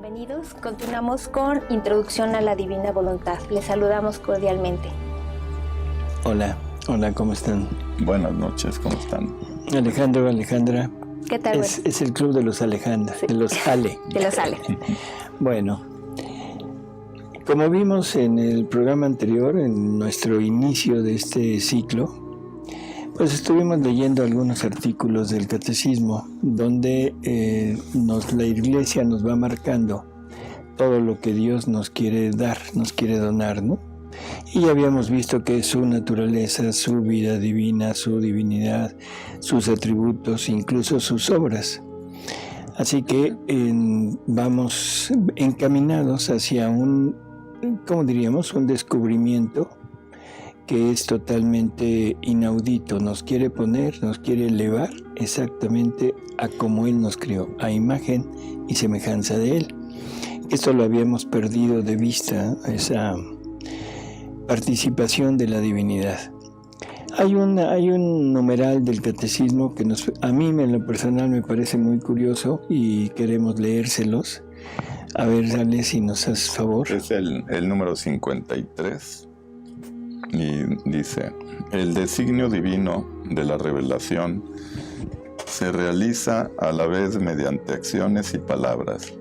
Bienvenidos, continuamos con Introducción a la Divina Voluntad. Les saludamos cordialmente. Hola, ¿cómo están? Buenas noches, ¿cómo están? Alejandro, Alejandra. ¿Qué tal? Es el club de los Alejandra, sí. De los Ale. De los Ale. Bueno, como vimos en el programa anterior, en nuestro inicio de este ciclo, pues estuvimos leyendo algunos artículos del Catecismo, donde la Iglesia nos va marcando todo lo que Dios nos quiere dar, nos quiere donar, ¿no? Y ya habíamos visto que su naturaleza, su vida divina, su divinidad, sus atributos, incluso sus obras. Así que vamos encaminados hacia un descubrimiento que es totalmente inaudito. Nos quiere elevar exactamente a como Él nos creó, a imagen y semejanza de Él. Esto lo habíamos perdido de vista, esa participación de la divinidad. Hay un numeral del Catecismo que a mí en lo personal me parece muy curioso y queremos leérselos. A ver, dale, si nos haces favor. Es el número 53 y dice: el designio divino de la revelación se realiza a la vez mediante acciones y palabras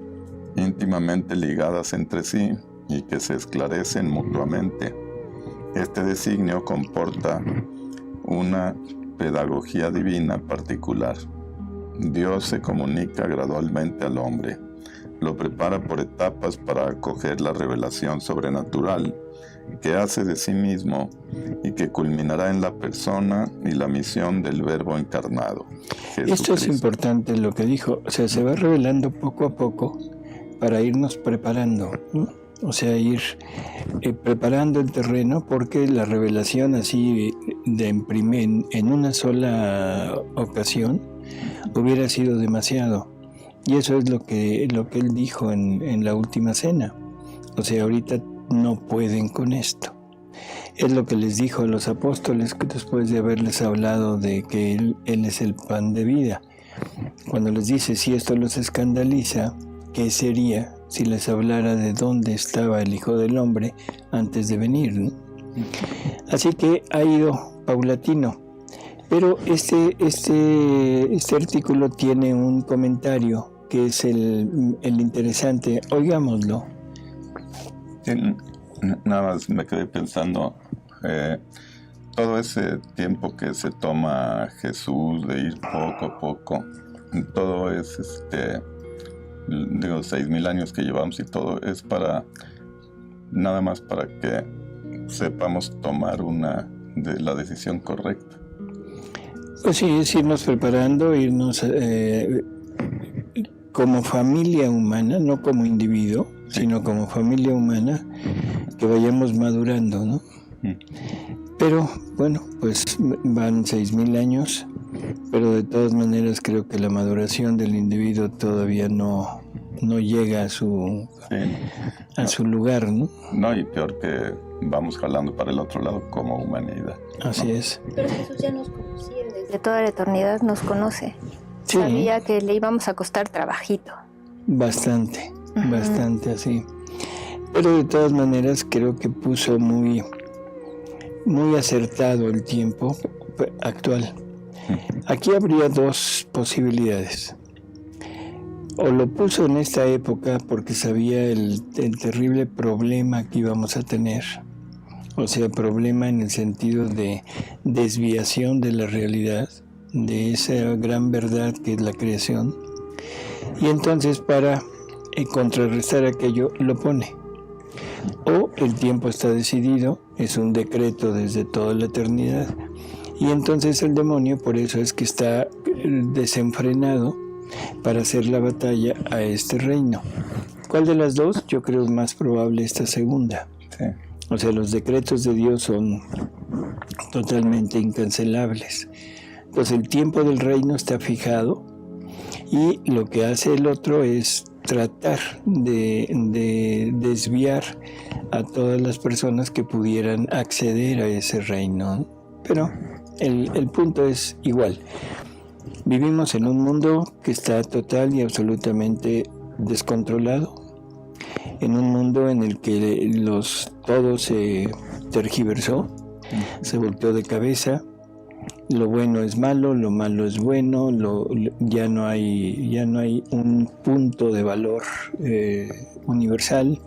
íntimamente ligadas entre sí y que se esclarecen mutuamente. Este designio comporta una pedagogía divina particular. Dios se comunica gradualmente al hombre, lo prepara por etapas para acoger la revelación sobrenatural que hace de sí mismo y que culminará en la persona y la misión del Verbo encarnado, Jesucristo. Esto es importante lo que dijo, o sea, se va revelando poco a poco para irnos preparando, ¿no? O sea, ir preparando el terreno, porque la revelación así en una sola ocasión hubiera sido demasiado. Y eso es lo que Él dijo en la última cena. O sea, ahorita no pueden con esto. Es lo que les dijo a los apóstoles después de haberles hablado de que Él es el pan de vida. Cuando les dice, si esto los escandaliza, ¿qué sería si les hablara de dónde estaba el Hijo del Hombre antes de venir, ¿no? Así que ha ido paulatino. Pero este artículo tiene un comentario que es el interesante. Oigámoslo. Sí, nada más me quedé pensando, todo ese tiempo que se toma Jesús de ir poco a poco, todo es 6,000 años que llevamos, y todo es nada más para que sepamos tomar la decisión correcta. Pues sí, es irnos preparando, irnos como familia humana, no como individuo, sí, sino como familia humana, que vayamos madurando, ¿no? Pero bueno, pues van 6,000 años, pero de todas maneras creo que la maduración del individuo todavía no llega a su lugar, ¿no? No, y peor que vamos jalando para el otro lado como humanidad. Así es. Pero Jesús ya nos conocía, desde toda la eternidad nos conoce. Sí. Sabía que le íbamos a costar trabajito. Bastante así. Pero de todas maneras creo que puso muy, muy acertado el tiempo actual. Aquí habría dos posibilidades. O lo puso en esta época porque sabía el terrible problema que íbamos a tener. O sea, problema en el sentido de desviación de la realidad, de esa gran verdad que es la creación. Y entonces para contrarrestar aquello lo pone. O el tiempo está decidido, es un decreto desde toda la eternidad. Y entonces el demonio, por eso es que está desenfrenado para hacer la batalla a este reino. ¿Cuál de las dos? Yo creo es más probable esta segunda. Sí. O sea, los decretos de Dios son totalmente incancelables. Entonces el tiempo del reino está fijado, y lo que hace el otro es tratar de desviar a todas las personas que pudieran acceder a ese reino. Pero el punto es igual. Vivimos en un mundo que está total y absolutamente descontrolado, en un mundo en el que todo se tergiversó, se volteó de cabeza. Lo bueno es malo, lo malo es bueno, ya no hay un punto de valor universal.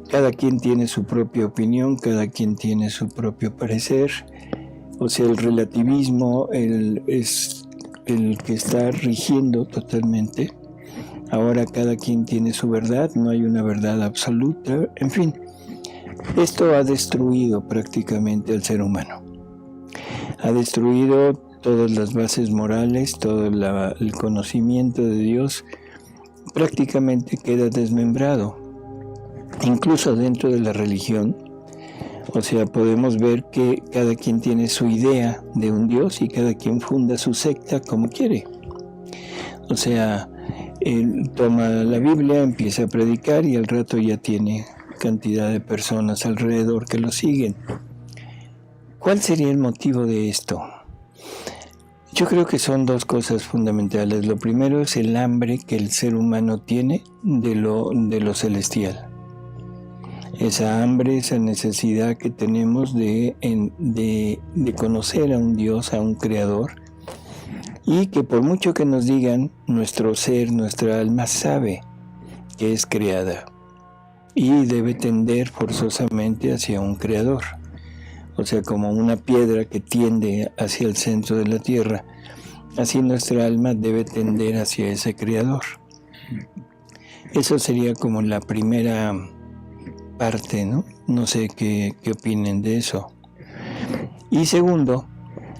Cada quien tiene su propia opinión, cada quien tiene su propio parecer. O sea, el relativismo es el que está rigiendo totalmente. Ahora cada quien tiene su verdad, no hay una verdad absoluta. En fin, esto ha destruido prácticamente al ser humano. Ha destruido todas las bases morales, todo el conocimiento de Dios prácticamente queda desmembrado. Incluso dentro de la religión, o sea, podemos ver que cada quien tiene su idea de un Dios y cada quien funda su secta como quiere. O sea, él toma la Biblia, empieza a predicar y al rato ya tiene cantidad de personas alrededor que lo siguen. ¿Cuál sería el motivo de esto? Yo creo que son dos cosas fundamentales. Lo primero es el hambre que el ser humano tiene de lo celestial. Esa hambre, esa necesidad que tenemos de conocer a un Dios, a un Creador, y que por mucho que nos digan, nuestro ser, nuestra alma sabe que es creada y debe tender forzosamente hacia un Creador. O sea, como una piedra que tiende hacia el centro de la tierra, así nuestra alma debe tender hacia ese Creador. Eso sería como la primera parte, ¿no? No sé qué opinen de eso. Y segundo,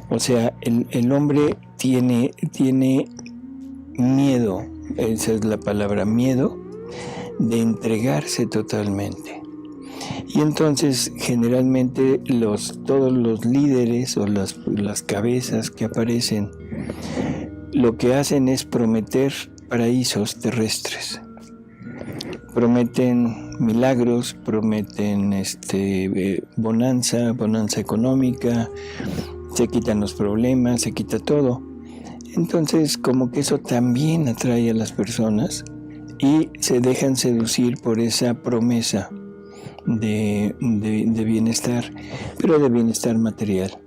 o sea, el hombre tiene miedo, esa es la palabra, miedo, de entregarse totalmente. Y entonces generalmente todos los líderes o las cabezas que aparecen, lo que hacen es prometer paraísos terrestres. Prometen milagros, prometen bonanza económica, se quitan los problemas, se quita todo. Entonces como que eso también atrae a las personas y se dejan seducir por esa promesa de bienestar, pero de bienestar material.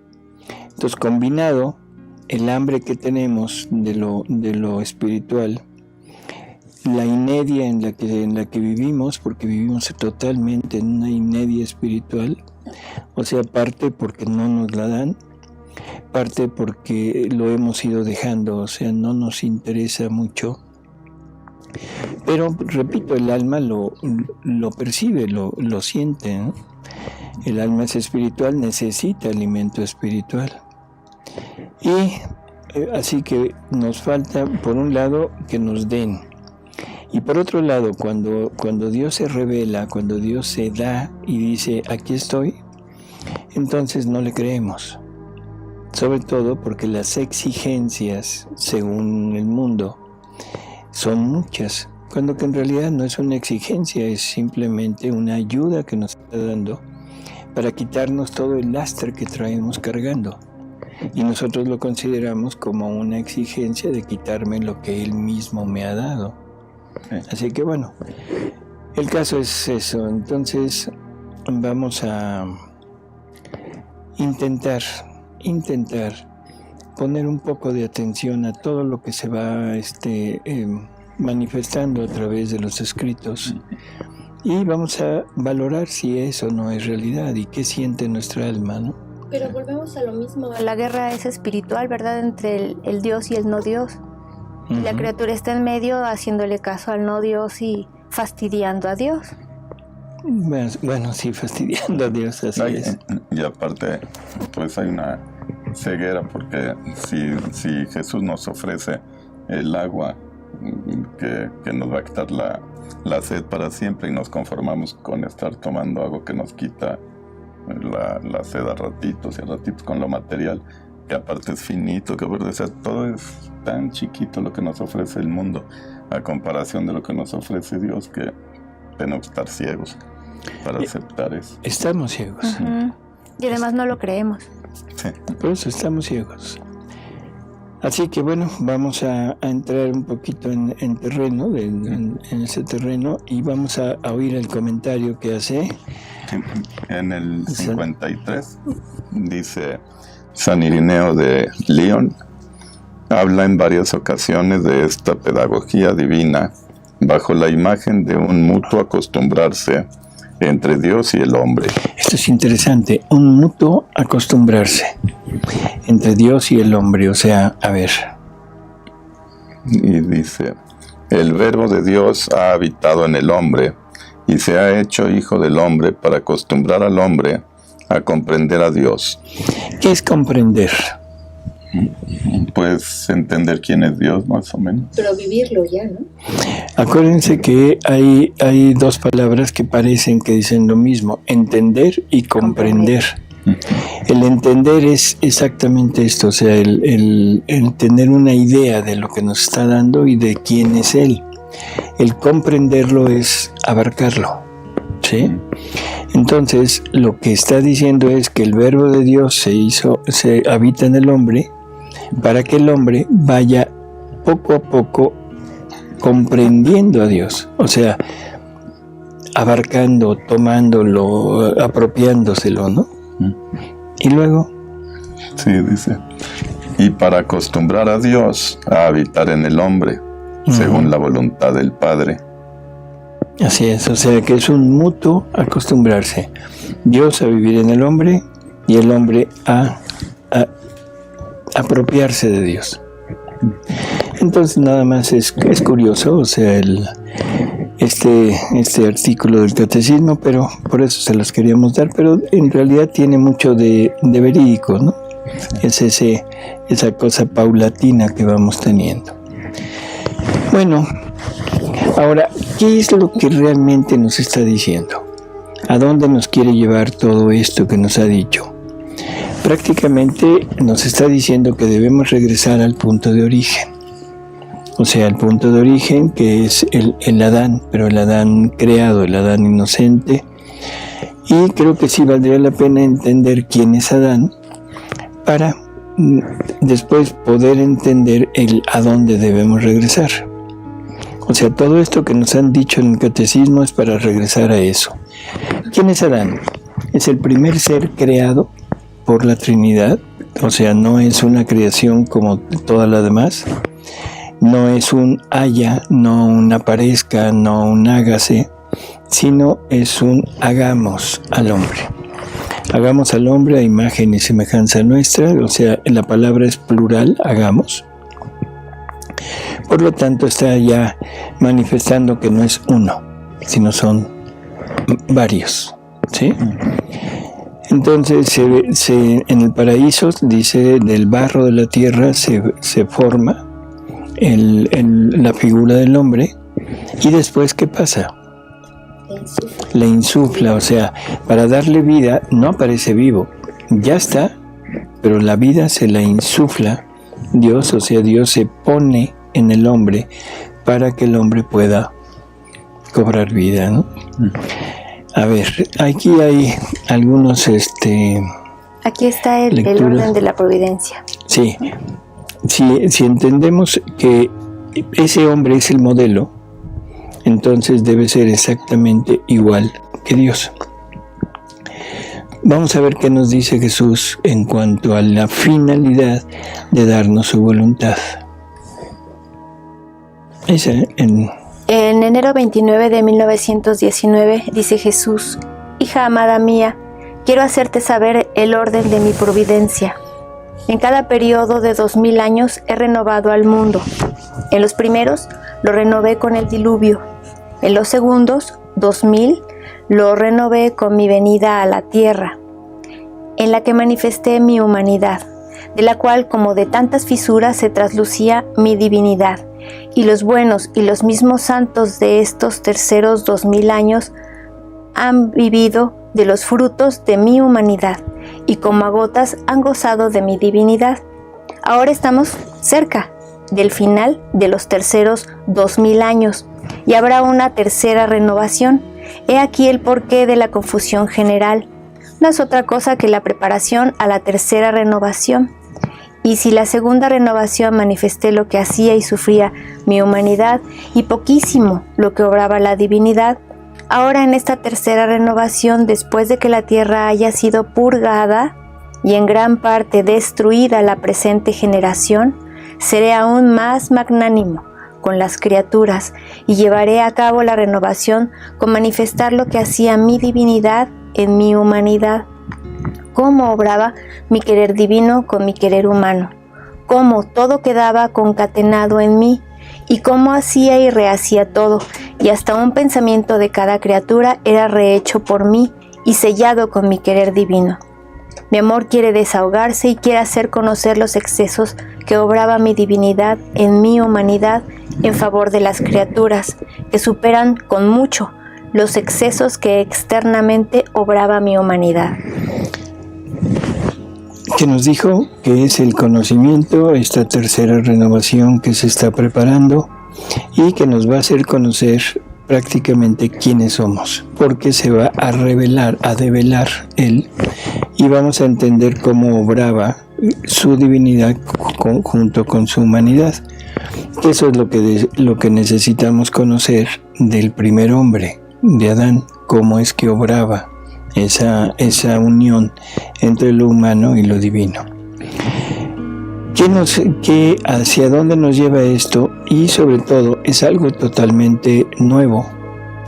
Entonces, combinado el hambre que tenemos de lo espiritual, la inercia en la que vivimos, porque vivimos totalmente en una inercia espiritual, o sea, parte porque no nos la dan, parte porque lo hemos ido dejando, o sea, no nos interesa mucho. Pero, repito, el alma lo percibe, lo siente, ¿no? El alma es espiritual, necesita alimento espiritual. Y así que nos falta, por un lado, que nos den. Y por otro lado, cuando Dios se revela, cuando Dios se da y dice, aquí estoy, entonces no le creemos. Sobre todo porque las exigencias, según el mundo, son muchas, cuando que en realidad no es una exigencia, es simplemente una ayuda que nos está dando para quitarnos todo el lastre que traemos cargando. Y nosotros lo consideramos como una exigencia de quitarme lo que Él mismo me ha dado. Así que bueno, el caso es eso. Entonces vamos a intentar poner un poco de atención a todo lo que se va manifestando a través de los escritos y vamos a valorar si eso no es realidad y qué siente nuestra alma, ¿no? Pero volvemos a lo mismo. La guerra es espiritual, ¿verdad? Entre el Dios y el no Dios. Uh-huh. La criatura está en medio haciéndole caso al no Dios y fastidiando a Dios. Bueno, sí, fastidiando a Dios, así es. Y aparte, pues hay una ceguera, porque si Jesús nos ofrece el agua que nos va a quitar la sed para siempre y nos conformamos con estar tomando algo que nos quita la sed a ratitos y a ratitos con lo material, que aparte es finito, que aparte, o sea, todo es tan chiquito lo que nos ofrece el mundo a comparación de lo que nos ofrece Dios, que tenemos que estar ciegos para aceptar eso. Estamos ciegos. Uh-huh. Y además no lo creemos. Sí. Por eso estamos ciegos. Así que bueno, vamos a entrar un poquito en terreno, en ese terreno, y vamos a oír el comentario que hace. En el 53 dice: San Irineo de Lyon habla en varias ocasiones de esta pedagogía divina bajo la imagen de un mutuo acostumbrarse entre Dios y el hombre. Esto es interesante, un mutuo acostumbrarse entre Dios y el hombre, o sea, a ver. Y dice: el verbo de Dios ha habitado en el hombre y se ha hecho hijo del hombre para acostumbrar al hombre a comprender a Dios. ¿Qué es comprender? Pues entender quién es Dios, más o menos. Pero vivirlo ya, ¿no? Acuérdense que hay dos palabras que parecen que dicen lo mismo: entender y comprender. El entender es exactamente esto, o sea, el tener una idea de lo que nos está dando y de quién es Él. El comprenderlo es abarcarlo, ¿sí? Entonces, lo que está diciendo es que el verbo de Dios se habita en el hombre para que el hombre vaya poco a poco comprendiendo a Dios, o sea, abarcando, tomándolo, apropiándoselo, ¿no? Y luego, sí, dice: y para acostumbrar a Dios a habitar en el hombre, según la voluntad del Padre. Así es, o sea que es un mutuo acostumbrarse. Dios a vivir en el hombre y el hombre a apropiarse de Dios. Entonces nada más es curioso, o sea, este artículo del catecismo, pero por eso se los queríamos dar, pero en realidad tiene mucho de verídico, ¿no? Es esa cosa paulatina que vamos teniendo. Bueno, ahora, ¿qué es lo que realmente nos está diciendo? ¿A dónde nos quiere llevar todo esto que nos ha dicho? Prácticamente nos está diciendo que debemos regresar al punto de origen. O sea, el punto de origen que es el Adán, pero el Adán creado, el Adán inocente. Y creo que sí valdría la pena entender quién es Adán para después poder entender a dónde debemos regresar. O sea, todo esto que nos han dicho en el catecismo es para regresar a eso. ¿Quién es Adán? Es el primer ser creado por la Trinidad, o sea, no es una creación como todas las demás. No es un haya, no un aparezca, no un hágase, sino es un hagamos al hombre. Hagamos al hombre a imagen y semejanza nuestra, o sea, la palabra es plural, hagamos. Por lo tanto, está ya manifestando que no es uno, sino son varios, ¿sí? Entonces, en el paraíso, dice, del barro de la tierra se forma la figura del hombre, y después, ¿qué pasa? Le insufla, o sea, para darle vida, no aparece vivo, ya está, pero la vida se la insufla Dios, o sea, Dios se pone en el hombre para que el hombre pueda cobrar vida, ¿no? A ver, aquí hay algunos aquí está el orden de la providencia. Sí. Si entendemos que ese hombre es el modelo, entonces debe ser exactamente igual que Dios. Vamos a ver qué nos dice Jesús en cuanto a la finalidad de darnos su voluntad. En enero 29 de 1919 dice Jesús: hija amada mía, quiero hacerte saber el orden de mi providencia. En cada periodo de 2000 años he renovado al mundo. En los primeros lo renové con el diluvio. En los segundos, 2000, lo renové con mi venida a la tierra, en la que manifesté mi humanidad, de la cual como de tantas fisuras se traslucía mi divinidad, y los buenos y los mismos santos de estos terceros 2000 años han vivido de los frutos de mi humanidad, y como a gotas han gozado de mi divinidad. Ahora estamos cerca del final de los terceros 2000 años, y habrá una tercera renovación. He aquí el porqué de la confusión general. No es otra cosa que la preparación a la tercera renovación. Y si la segunda renovación manifesté lo que hacía y sufría mi humanidad y poquísimo lo que obraba la divinidad, ahora en esta tercera renovación, después de que la tierra haya sido purgada y en gran parte destruida la presente generación, seré aún más magnánimo con las criaturas y llevaré a cabo la renovación con manifestar lo que hacía mi divinidad en mi humanidad. Cómo obraba mi querer divino con mi querer humano, cómo todo quedaba concatenado en mí y cómo hacía y rehacía todo, y hasta un pensamiento de cada criatura era rehecho por mí y sellado con mi querer divino. Mi amor quiere desahogarse y quiere hacer conocer los excesos que obraba mi divinidad en mi humanidad en favor de las criaturas, que superan con mucho los excesos que externamente obraba mi humanidad. Que nos dijo que es el conocimiento, esta tercera renovación que se está preparando y que nos va a hacer conocer prácticamente quiénes somos, porque se va a revelar, a develar Él, y vamos a entender cómo obraba su divinidad junto con su humanidad. Eso es lo que necesitamos conocer del primer hombre, de Adán, cómo es que obraba esa unión entre lo humano y lo divino. ¿Hacia dónde nos lleva esto? Y sobre todo es algo totalmente nuevo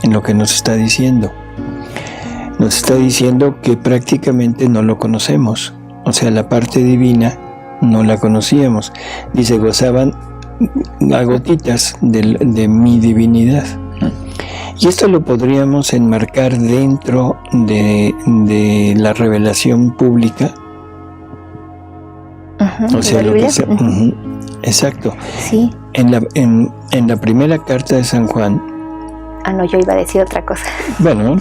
en lo que nos está diciendo. Nos está diciendo que prácticamente no lo conocemos, o sea, la parte divina no la conocíamos. Dice, gozaban a gotitas de mi divinidad. Y esto lo podríamos enmarcar dentro de la revelación pública. O sea, lo que sea, exacto. Sí. En la primera carta de San Juan. No, yo iba a decir otra cosa. Bueno,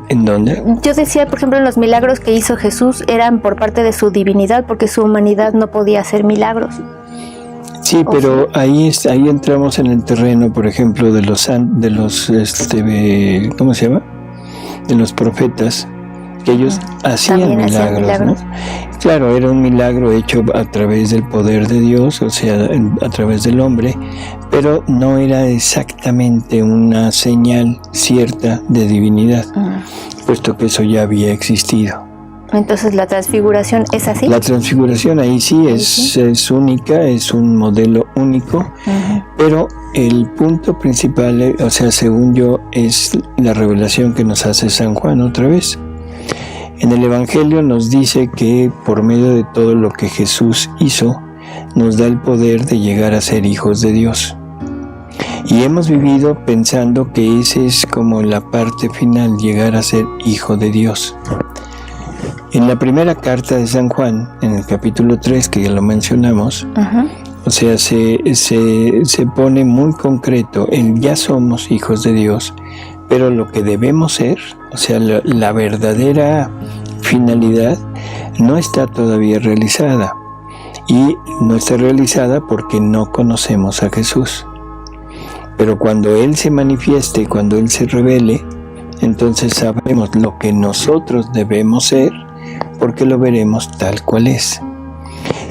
¿en dónde? Yo decía, por ejemplo, los milagros que hizo Jesús eran por parte de su divinidad, porque su humanidad no podía hacer milagros. Sí, pero ahí entramos en el terreno, por ejemplo, de los ¿cómo se llama? De los profetas, que ellos hacían milagros, ¿no? Claro, era un milagro hecho a través del poder de Dios, o sea, a través del hombre, pero no era exactamente una señal cierta de divinidad, puesto que eso ya había existido. Entonces, ¿la transfiguración es así? La transfiguración ahí sí es única, es un modelo único, pero el punto principal, o sea, según yo, es la revelación que nos hace San Juan otra vez. En el Evangelio nos dice que por medio de todo lo que Jesús hizo, nos da el poder de llegar a ser hijos de Dios. Y hemos vivido pensando que ese es como la parte final, llegar a ser hijo de Dios. En la primera carta de San Juan, en el capítulo 3, que ya lo mencionamos, o sea, se pone muy concreto en ya somos hijos de Dios, pero lo que debemos ser, o sea, la verdadera finalidad, no está todavía realizada. Y no está realizada porque no conocemos a Jesús. Pero cuando Él se manifieste, cuando Él se revele, entonces sabremos lo que nosotros debemos ser, porque lo veremos tal cual es.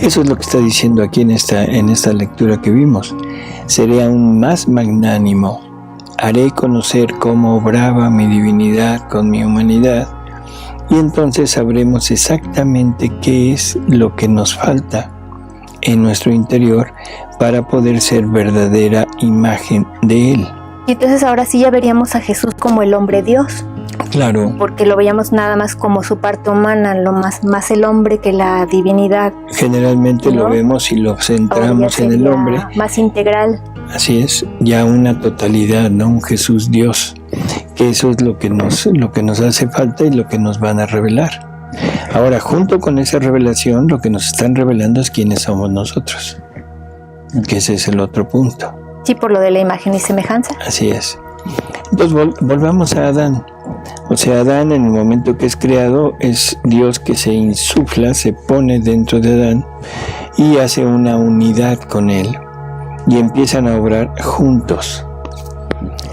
Eso es lo que está diciendo aquí en esta lectura que vimos. Seré aún más magnánimo, haré conocer cómo obraba mi divinidad con mi humanidad, y entonces sabremos exactamente qué es lo que nos falta en nuestro interior para poder ser verdadera imagen de Él. Y entonces ahora sí ya veríamos a Jesús como el hombre Dios. Claro. Porque lo veíamos nada más como su parte humana, lo más el hombre que la divinidad. Generalmente, ¿no? Lo vemos y lo centramos en el hombre. Más integral. Así es, ya una totalidad, ¿no? Un Jesús Dios. Que eso es lo que nos hace falta y lo que nos van a revelar. Ahora, junto con esa revelación, lo que nos están revelando es quiénes somos nosotros. Que ese es el otro punto. Sí, por lo de la imagen y semejanza. Así es. Entonces volvamos a Adán. O sea, Adán, en el momento que es creado, es Dios que se insufla, se pone dentro de Adán y hace una unidad con él. Y empiezan a obrar juntos.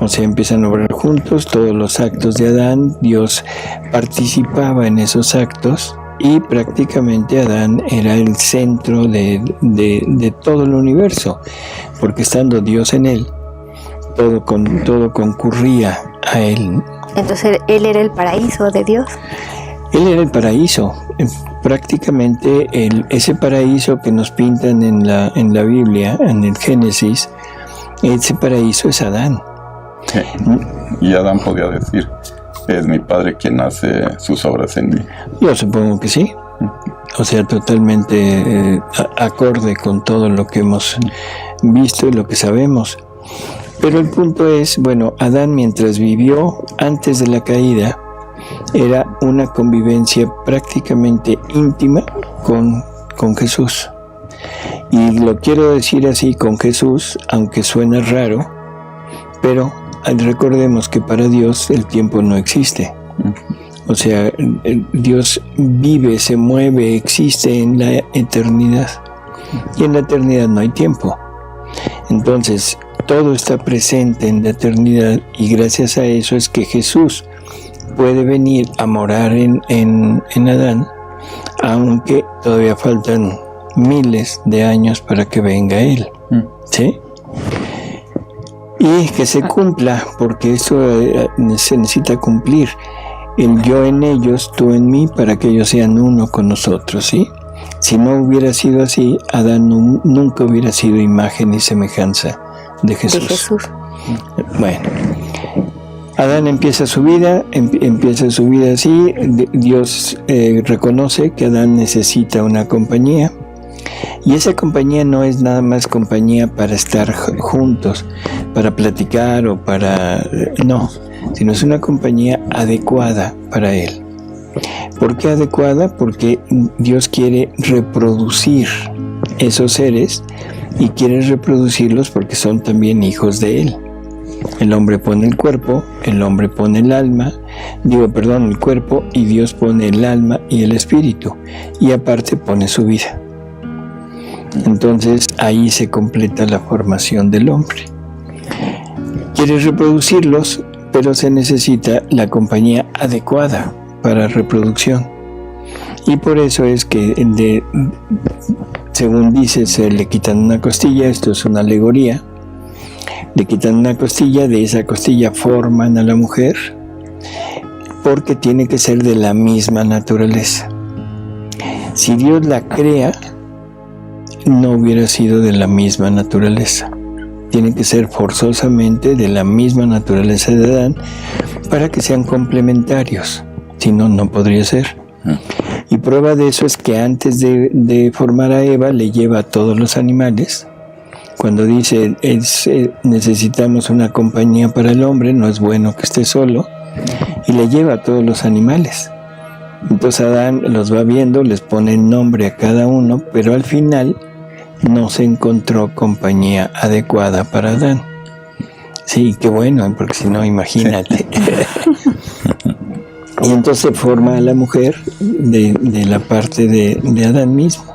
O sea, empiezan a obrar juntos todos los actos de Adán. Dios participaba en esos actos y prácticamente Adán era el centro de todo el universo, porque estando Dios en él, todo concurría a él. Entonces él era el paraíso de Dios. Él era el paraíso, prácticamente ese paraíso que nos pintan en la Biblia, en el Génesis, ese paraíso es Adán. Sí. Y Adán podía decir, es mi padre quien hace sus obras en mí. Yo supongo que sí. O sea, totalmente acorde con todo lo que hemos visto y lo que sabemos. Pero el punto es, bueno, Adán mientras vivió antes de la caída, era una convivencia prácticamente íntima con Jesús. Y lo quiero decir así, con Jesús, aunque suena raro, pero recordemos que para Dios el tiempo no existe. O sea, Dios vive, se mueve, existe en la eternidad. Y en la eternidad no hay tiempo. Entonces, todo está presente en la eternidad y gracias a eso es que Jesús puede venir a morar en Adán, aunque todavía faltan miles de años para que venga Él. ¿Sí? Y que se cumpla, porque eso se necesita cumplir. El yo en ellos, tú en mí, para que ellos sean uno con nosotros, ¿sí? Si no hubiera sido así, Adán nunca hubiera sido imagen y semejanza de Jesús. Bueno, Adán empieza su vida así. Dios reconoce que Adán necesita una compañía. Y esa compañía no es nada más compañía para estar juntos, para platicar o para... no, sino es una compañía adecuada para él. ¿Por qué adecuada? Porque Dios quiere reproducir esos seres y quiere reproducirlos porque son también hijos de él. El hombre pone el cuerpo, el hombre pone el alma, el cuerpo, y Dios pone el alma y el espíritu, y aparte pone su vida. Entonces ahí se completa la formación del hombre. Quiere reproducirlos, pero se necesita la compañía adecuada para reproducción. Y por eso es que, según dice, se le quitan una costilla. Esto es una alegoría. Le quitan una costilla, de esa costilla forman a la mujer, porque tiene que ser de la misma naturaleza. Si Dios la crea, no hubiera sido de la misma naturaleza. Tiene que ser forzosamente de la misma naturaleza de Adán para que sean complementarios. Si no, no podría ser. Y prueba de eso es que antes de formar a Eva, le lleva a todos los animales. Cuando dice, necesitamos una compañía para el hombre, no es bueno que esté solo, y le lleva a todos los animales. Entonces Adán los va viendo, les pone el nombre a cada uno, pero al final no se encontró compañía adecuada para Adán. Sí, qué bueno, porque si no, imagínate. Y entonces forma a la mujer de la parte de Adán mismo.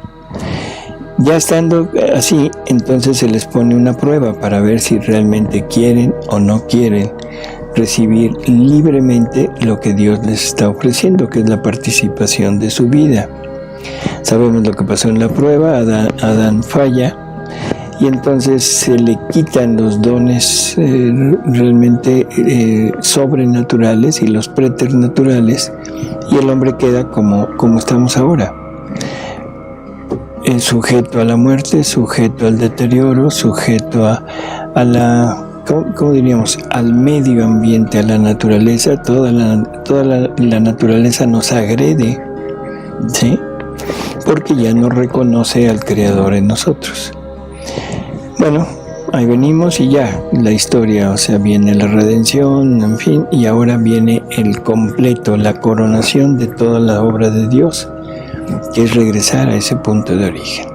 Ya estando así, entonces se les pone una prueba para ver si realmente quieren o no quieren recibir libremente lo que Dios les está ofreciendo, que es la participación de su vida. Sabemos lo que pasó en la prueba. Adán falla y entonces se le quitan los dones realmente sobrenaturales y los preternaturales, y el hombre queda como estamos ahora, sujeto a la muerte, sujeto al deterioro, sujeto a la, ¿cómo diríamos?, al medio ambiente, a la naturaleza. Toda la naturaleza nos agrede, ¿sí? Porque ya no reconoce al Creador en nosotros. Bueno, ahí venimos y ya, la historia, o sea, viene la redención, en fin, y ahora viene el completo, la coronación de toda la obra de Dios, que es regresar a ese punto de origen.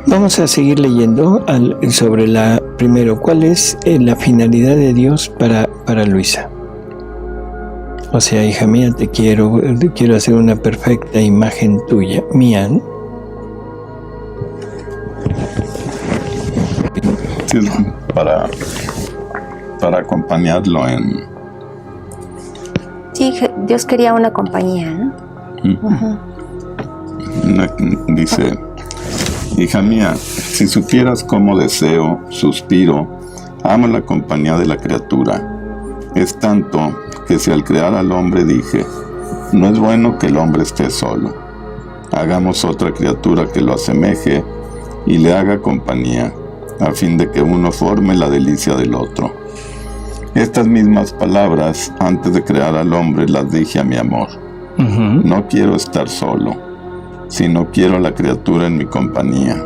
Vamos a seguir leyendo sobre primero, ¿cuál es la finalidad de Dios para Luisa? O sea, hija mía, te quiero hacer una perfecta imagen tuya, mía, ¿no? Sí, para acompañarlo en... Sí, Dios quería una compañía, ¿no? Dice, hija mía, si supieras cómo deseo, suspiro, amo la compañía de la criatura. Es tanto que si al crear al hombre dije, no es bueno que el hombre esté solo. Hagamos otra criatura que lo asemeje y le haga compañía, a fin de que uno forme la delicia del otro. Estas mismas palabras, antes de crear al hombre, las dije a mi amor. No quiero estar solo, sino quiero a la criatura en mi compañía.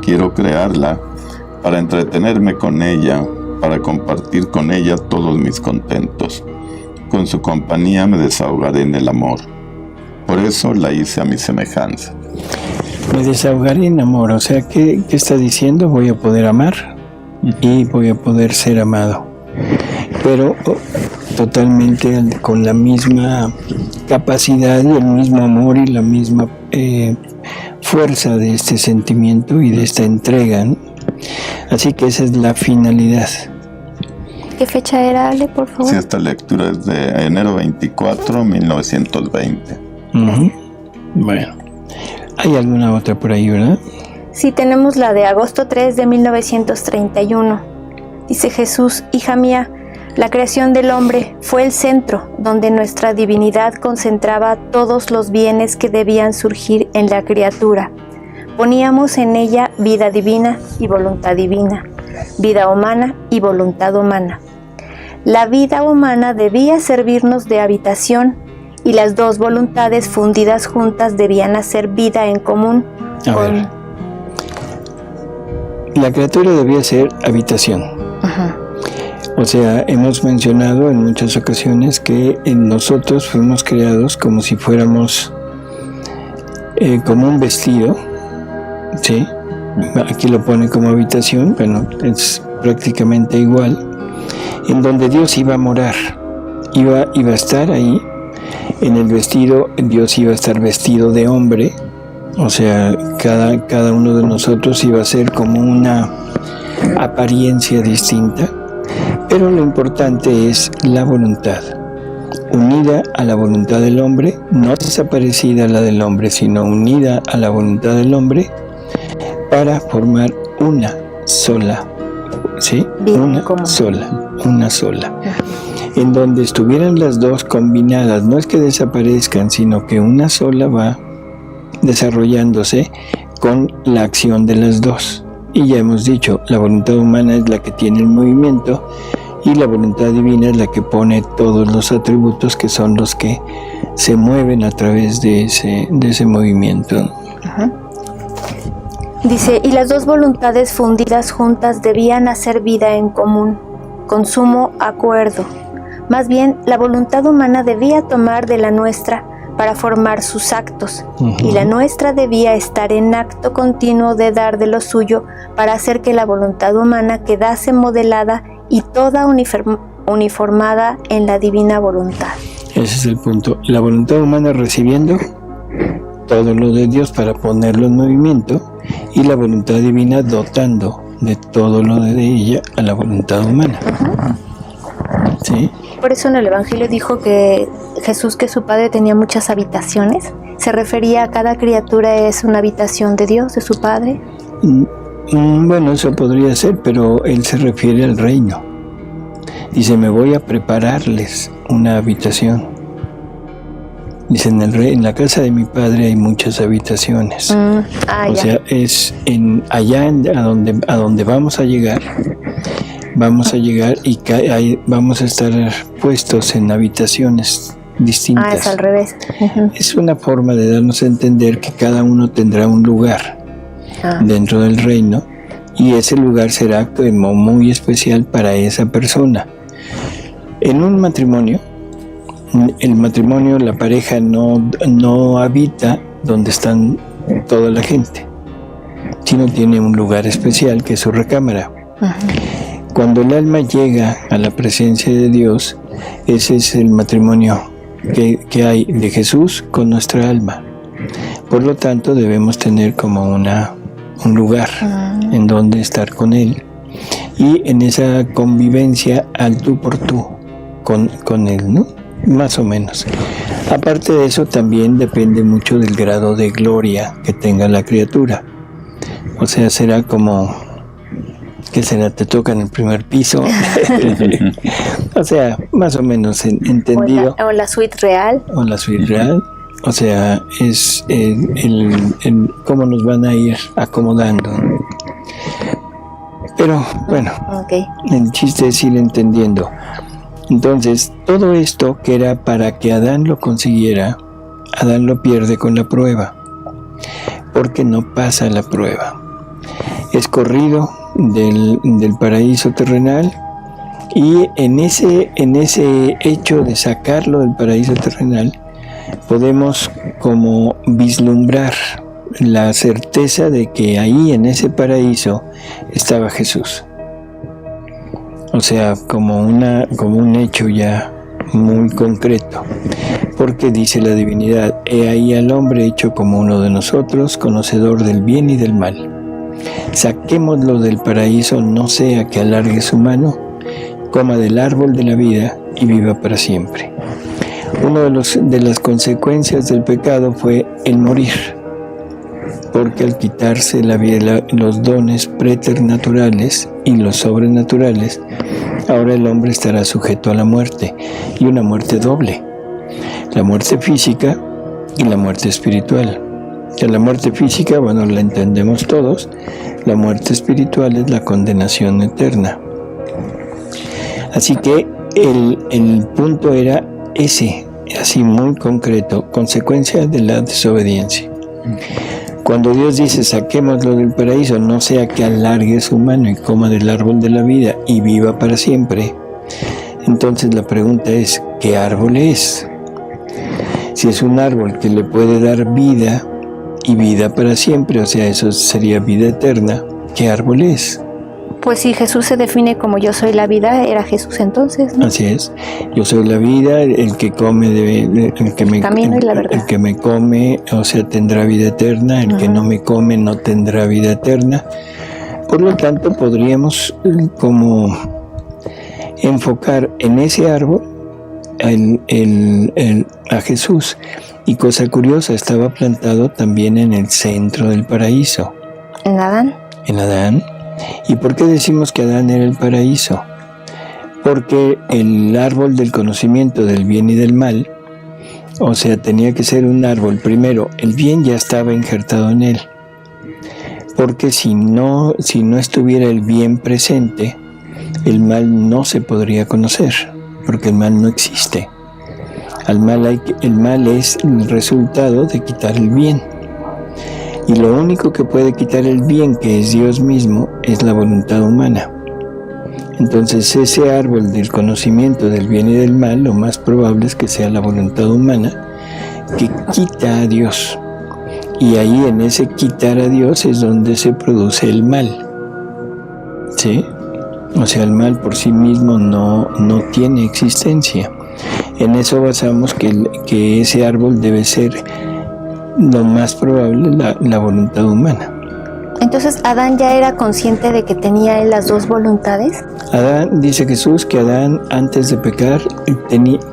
Quiero crearla para entretenerme con ella, para compartir con ella todos mis contentos. Con su compañía me desahogaré en el amor. Por eso la hice a mi semejanza. Me desahogaré en amor, o sea, ¿qué está diciendo? Voy a poder amar y voy a poder ser amado. Pero totalmente con la misma capacidad y el mismo amor y la misma fuerza de este sentimiento y de esta entrega, ¿no? Así que esa es la finalidad. ¿Qué fecha era, Ale, por favor? Sí, esta lectura es de enero 24, 1920. Bueno, ¿hay alguna otra por ahí, verdad? Sí, tenemos la de agosto 3 de 1931. Dice Jesús, hija mía, la creación del hombre fue el centro donde nuestra divinidad concentraba todos los bienes que debían surgir en la criatura. Poníamos en ella vida divina y voluntad divina, vida humana y voluntad humana. La vida humana debía servirnos de habitación y las dos voluntades fundidas juntas debían hacer vida en común. La criatura debía ser habitación. O sea, hemos mencionado en muchas ocasiones que nosotros fuimos creados como si fuéramos como un vestido, ¿sí? Aquí lo pone como habitación, bueno, es prácticamente igual, en donde Dios iba a morar, iba a estar ahí, en el vestido, Dios iba a estar vestido de hombre, o sea, cada uno de nosotros iba a ser como una apariencia distinta, pero lo importante es la voluntad, unida a la voluntad del hombre, no desaparecida la del hombre, sino unida a la voluntad del hombre, para formar una sola, ¿sí? Una sola, en donde estuvieran las dos combinadas, no es que desaparezcan, sino que una sola va desarrollándose con la acción de las dos. Y ya hemos dicho, la voluntad humana es la que tiene el movimiento y la voluntad divina es la que pone todos los atributos que son los que se mueven a través de ese movimiento. Dice, y las dos voluntades fundidas juntas debían hacer vida en común, con sumo acuerdo. Más bien, la voluntad humana debía tomar de la nuestra para formar sus actos, y la nuestra debía estar en acto continuo de dar de lo suyo para hacer que la voluntad humana quedase modelada y toda uniformada en la divina voluntad. Ese es el punto. La voluntad humana recibiendo todo lo de Dios para ponerlo en movimiento y la voluntad divina dotando de todo lo de ella a la voluntad humana. ¿Sí? Por eso en el Evangelio dijo que Jesús, que su Padre tenía muchas habitaciones. ¿Se refería a cada criatura es una habitación de Dios, de su Padre? Bueno, eso podría ser, pero él se refiere al reino. Dice, me voy a prepararles una habitación. Dice, en la casa de mi Padre hay muchas habitaciones. O sea, es a donde vamos a llegar y vamos a estar puestos en habitaciones distintas. Es al revés. Es una forma de darnos a entender que cada uno tendrá un lugar dentro del reino y ese lugar será como muy especial para esa persona. En un matrimonio, la pareja no habita donde están toda la gente, sino tiene un lugar especial que es su recámara. Cuando el alma llega a la presencia de Dios, ese es el matrimonio que hay de Jesús con nuestra alma. Por lo tanto, debemos tener como un lugar en donde estar con Él y en esa convivencia al tú por tú con Él, ¿no? Más o menos. Aparte de eso, también depende mucho del grado de gloria que tenga la criatura. O sea, será como, ¿qué será? Te toca en el primer piso. O sea, más o menos entendido. O la suite real. O la suite real. O sea, es el cómo nos van a ir acomodando. Pero bueno, Okay. El chiste es ir entendiendo. Entonces, todo esto que era para que Adán lo consiguiera, Adán lo pierde con la prueba, porque no pasa la prueba. Es corrido del paraíso terrenal, y en ese hecho de sacarlo del paraíso terrenal, podemos como vislumbrar la certeza de que ahí en ese paraíso estaba Jesús. O sea, como un hecho ya muy concreto, porque dice la divinidad: he ahí al hombre hecho como uno de nosotros, conocedor del bien y del mal. Saquémoslo del paraíso, no sea que alargue su mano, coma del árbol de la vida y viva para siempre. Una de las consecuencias del pecado fue el morir, porque al quitarse la vida, los dones preternaturales y los sobrenaturales, ahora el hombre estará sujeto a la muerte, y una muerte doble: la muerte física y la muerte espiritual. Que la muerte física, bueno, la entendemos todos. La muerte espiritual es la condenación eterna. Así que el punto era ese, así muy concreto, consecuencia de la desobediencia. Cuando Dios dice: saquémoslo del paraíso, no sea que alargue su mano y coma del árbol de la vida y viva para siempre, entonces la pregunta es: ¿qué árbol es? Si es un árbol que le puede dar vida y vida para siempre, o sea, eso sería vida eterna, ¿qué árbol es? Pues si Jesús se define como yo soy la vida, era Jesús entonces, ¿no? Así es, yo soy la vida, el que come, el camino y la verdad. El que me come, o sea, tendrá vida eterna, el que no me come no tendrá vida eterna. Por lo tanto, podríamos como enfocar en ese árbol a Jesús. Y cosa curiosa, estaba plantado también en el centro del paraíso. ¿En Adán? En Adán. ¿Y por qué decimos que Adán era el paraíso? Porque el árbol del conocimiento del bien y del mal, o sea, tenía que ser un árbol, primero, el bien ya estaba injertado en él. Porque si no estuviera el bien presente, el mal no se podría conocer, porque el mal no existe. El mal es el resultado de quitar el bien. Y lo único que puede quitar el bien, que es Dios mismo, es la voluntad humana. Entonces, ese árbol del conocimiento del bien y del mal, lo más probable es que sea la voluntad humana que quita a Dios. Y ahí, en ese quitar a Dios, es donde se produce el mal. ¿Sí? O sea, el mal por sí mismo no tiene existencia. En eso basamos que ese árbol debe ser lo más probable la voluntad humana. Entonces, ¿Adán ya era consciente de que tenía él las dos voluntades? Adán, dice Jesús, que Adán antes de pecar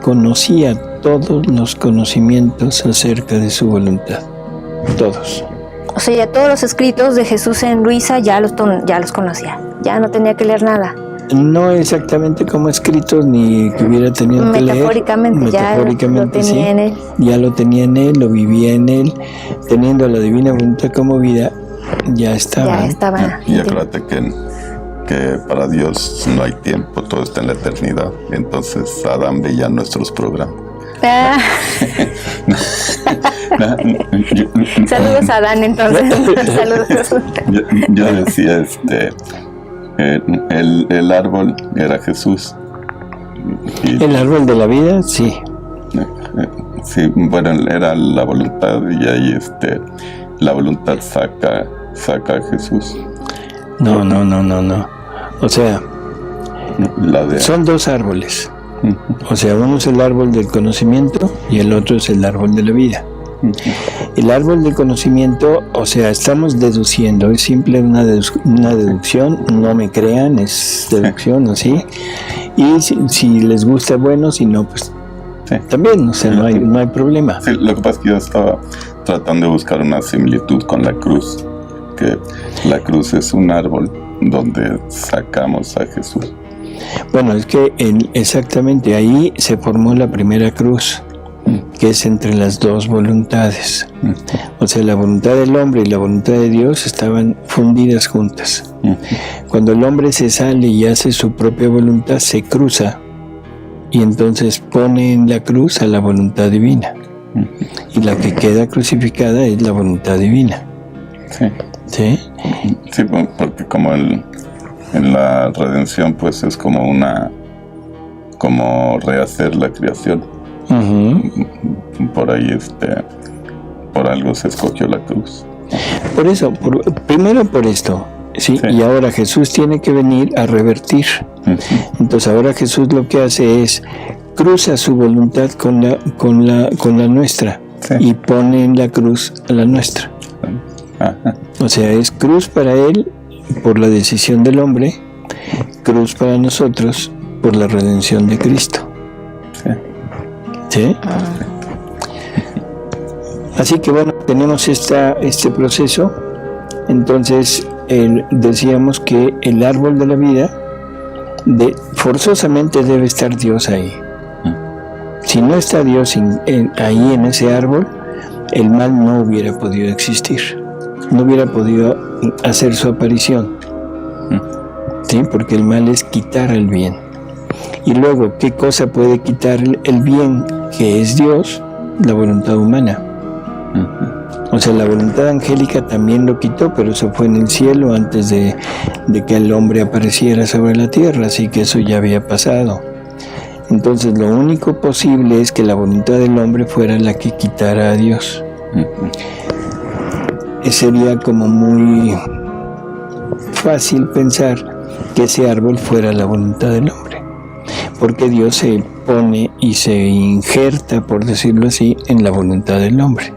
conocía todos los conocimientos acerca de su voluntad. Todos. O sea, ya todos los escritos de Jesús en Luisa ya los conocía. Ya no tenía que leer nada. No exactamente como escritos, ni que hubiera tenido que leer. Metafóricamente ya lo tenía sí, en él. Ya lo tenía en él, lo vivía en él, teniendo la divina voluntad como vida, ya estaba. Ya estaba. Y acuérdate que para Dios no hay tiempo, todo está en la eternidad. Entonces Adán veía nuestros programas. Saludos a Adán, entonces. Saludos. Yo decía, el árbol era Jesús. El árbol de la vida, sí. Sí, bueno, era la voluntad, y ahí la voluntad saca a Jesús. No. O sea, son dos árboles. O sea, uno es el árbol del conocimiento y el otro es el árbol de la vida. El árbol del conocimiento, o sea, estamos deduciendo, es simple una deducción, no me crean, es deducción, así. Y si les gusta, bueno, si no, pues también, o sea, no hay problema. Sí, lo que pasa es que yo estaba tratando de buscar una similitud con la cruz, que la cruz es un árbol donde sacamos a Jesús. Bueno, es que exactamente ahí se formó la primera cruz, que es entre las dos voluntades. O sea, la voluntad del hombre y la voluntad de Dios estaban fundidas juntas. Cuando el hombre se sale y hace su propia voluntad, se cruza y entonces pone en la cruz a la voluntad divina. Y la que queda crucificada es la voluntad divina. Sí. ¿Sí? Sí, porque como en la redención, pues es como rehacer la creación. Por ahí, por algo se escogió la cruz. Por eso, primero por esto, ¿sí? Y ahora Jesús tiene que venir a revertir. Entonces ahora Jesús lo que hace es cruza su voluntad con la nuestra, y pone en la cruz a la nuestra. O sea, es cruz para él por la decisión del hombre, cruz para nosotros por la redención de Cristo. ¿Sí? Así que bueno, tenemos este proceso. Entonces decíamos que el árbol de la vida forzosamente debe estar Dios ahí. Si no está Dios ahí en ese árbol, el mal no hubiera podido existir, no hubiera podido hacer su aparición. ¿Sí? Porque el mal es quitar el bien. Y luego, ¿qué cosa puede quitar el bien, que es Dios? La voluntad humana. O sea, la voluntad angélica también lo quitó, pero eso fue en el cielo antes de que el hombre apareciera sobre la tierra, así que eso ya había pasado. Entonces lo único posible es que la voluntad del hombre fuera la que quitara a Dios. Sería como muy fácil pensar que ese árbol fuera la voluntad del hombre, porque Dios se pone y se injerta, por decirlo así, en la voluntad del hombre.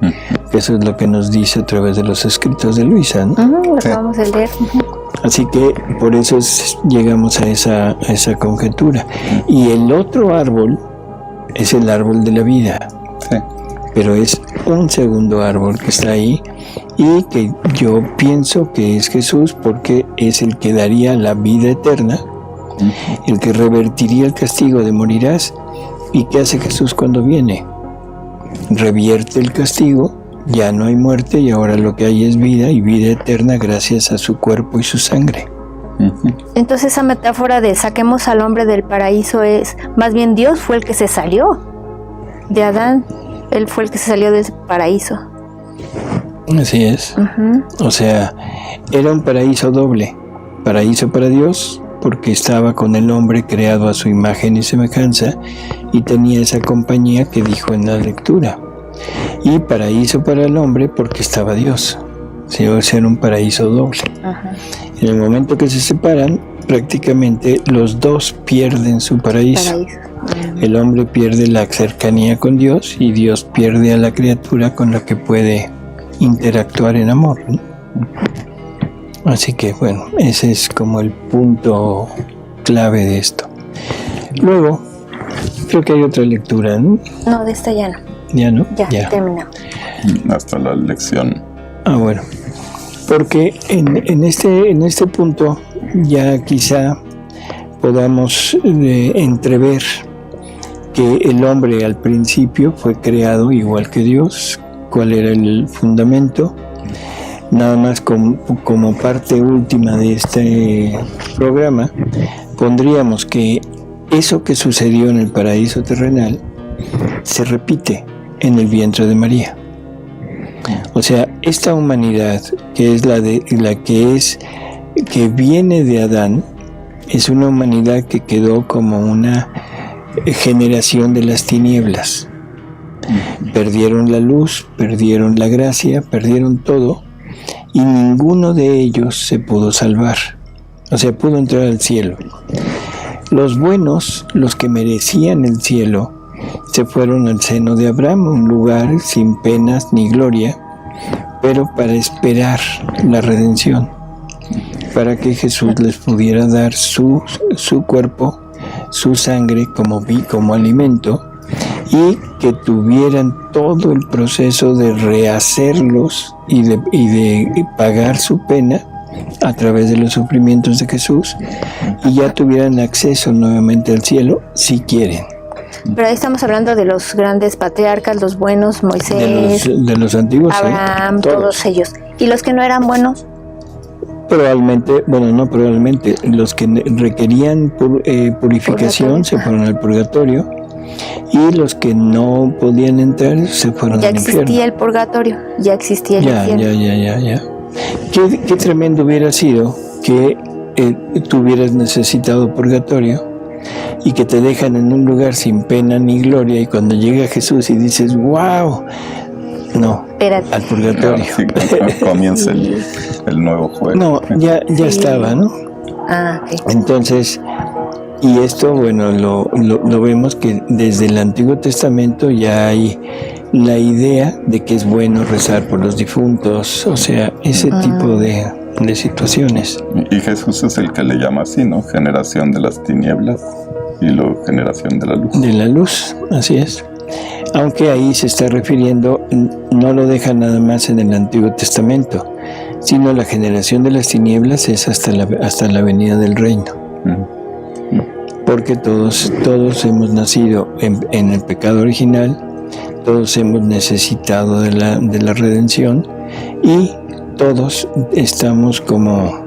Eso es lo que nos dice a través de los escritos de Luisa, ¿no? Vamos a leer. Así que por eso llegamos a esa conjetura. Y el otro árbol es el árbol de la vida. Pero es un segundo árbol que está ahí y que yo pienso que es Jesús, porque es el que daría la vida eterna, el que revertiría el castigo de morirás. ¿Y qué hace Jesús cuando viene? Revierte el castigo, ya no hay muerte y ahora lo que hay es vida, y vida eterna gracias a su cuerpo y su sangre. Entonces esa metáfora de saquemos al hombre del paraíso es, más bien Dios fue el que se salió de Adán, él fue el que se salió del paraíso. Así es. O sea, era un paraíso doble, paraíso para Dios, porque estaba con el hombre creado a su imagen y semejanza y tenía esa compañía que dijo en la lectura, y paraíso para el hombre porque estaba Dios. Sí, o sea, era un paraíso doble. En el momento que se separan, prácticamente los dos pierden su paraíso. El hombre pierde la cercanía con Dios y Dios pierde a la criatura con la que puede interactuar en amor, ¿no? Así que bueno, ese es como el punto clave de esto. Luego, creo que hay otra lectura, ¿no? No, de esta ya no. ¿Ya no? Ya. Terminamos. Hasta la lección. Bueno, porque en este punto ya quizá podamos entrever que el hombre al principio fue creado igual que Dios. ¿Cuál era el fundamento? Nada más como parte última de este programa, pondríamos que eso que sucedió en el paraíso terrenal se repite en el vientre de María. O sea, esta humanidad que es que viene de Adán, es una humanidad que quedó como una generación de las tinieblas. Perdieron la luz, perdieron la gracia, perdieron todo, y ninguno de ellos se pudo salvar. O sea, pudo entrar al cielo. Los buenos, los que merecían el cielo, se fueron al seno de Abraham, un lugar sin penas ni gloria, pero para esperar la redención, para que Jesús les pudiera dar su cuerpo, su sangre como alimento, y que tuvieran todo el proceso de rehacerlos y de pagar su pena a través de los sufrimientos de Jesús, y ya tuvieran acceso nuevamente al cielo si quieren. Pero ahí estamos hablando de los grandes patriarcas, los buenos, Moisés, De los antiguos, Abraham, todos ellos. ¿Y los que no eran buenos? Probablemente, bueno, no probablemente, los que requerían purificación se fueron al purgatorio, y los que no podían entrar se fueron al infierno. Ya existía el purgatorio, ya existía el infierno. Ya. Qué tremendo hubiera sido que tú hubieras necesitado purgatorio y que te dejan en un lugar sin pena ni gloria, y cuando llega Jesús y dices, wow, no, espérate, al purgatorio. Sí, comienza el nuevo juego. No, ya estaba, ¿no? Ok. Entonces, y esto, bueno, lo vemos que desde el Antiguo Testamento ya hay la idea de que es bueno rezar por los difuntos, o sea, ese tipo de situaciones. Y Jesús es el que le llama así, ¿no? Generación de las tinieblas y luego generación de la luz. De la luz, así es. Aunque ahí se está refiriendo, no lo deja nada más en el Antiguo Testamento, sino la generación de las tinieblas es hasta la venida del reino. Porque todos hemos nacido en el pecado original, todos hemos necesitado de la redención, y todos estamos como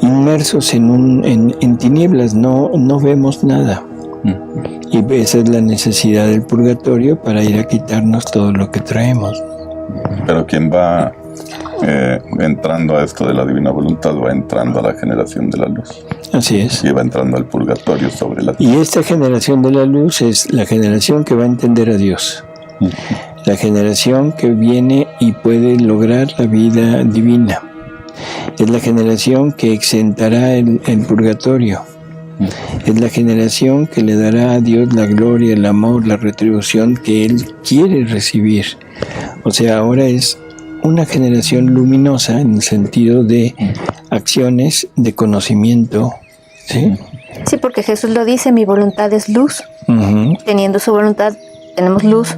inmersos en tinieblas, no vemos nada. Y esa es la necesidad del purgatorio, para ir a quitarnos todo lo que traemos. Pero quien va entrando a esto de la divina voluntad va entrando a la generación de la luz. Así es. Y va entrando al purgatorio sobre la tierra. Y esta generación de la luz es la generación que va a entender a Dios. La generación que viene y puede lograr la vida divina. Es la generación que exentará el purgatorio. Es la generación que le dará a Dios la gloria, el amor, la retribución que Él quiere recibir. O sea, ahora es una generación luminosa en el sentido de acciones de conocimiento. ¿Sí? Sí, porque Jesús lo dice, mi voluntad es luz. Teniendo su voluntad, tenemos luz.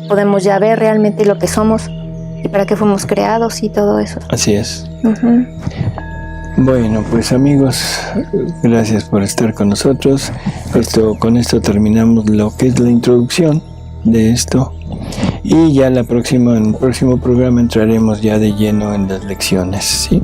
Podemos ya ver realmente lo que somos y para qué fuimos creados y todo eso. Así es. Bueno, pues amigos, gracias por estar con nosotros. Con esto terminamos lo que es la introducción de esto, y ya en el próximo programa entraremos ya de lleno en las lecciones, ¿sí?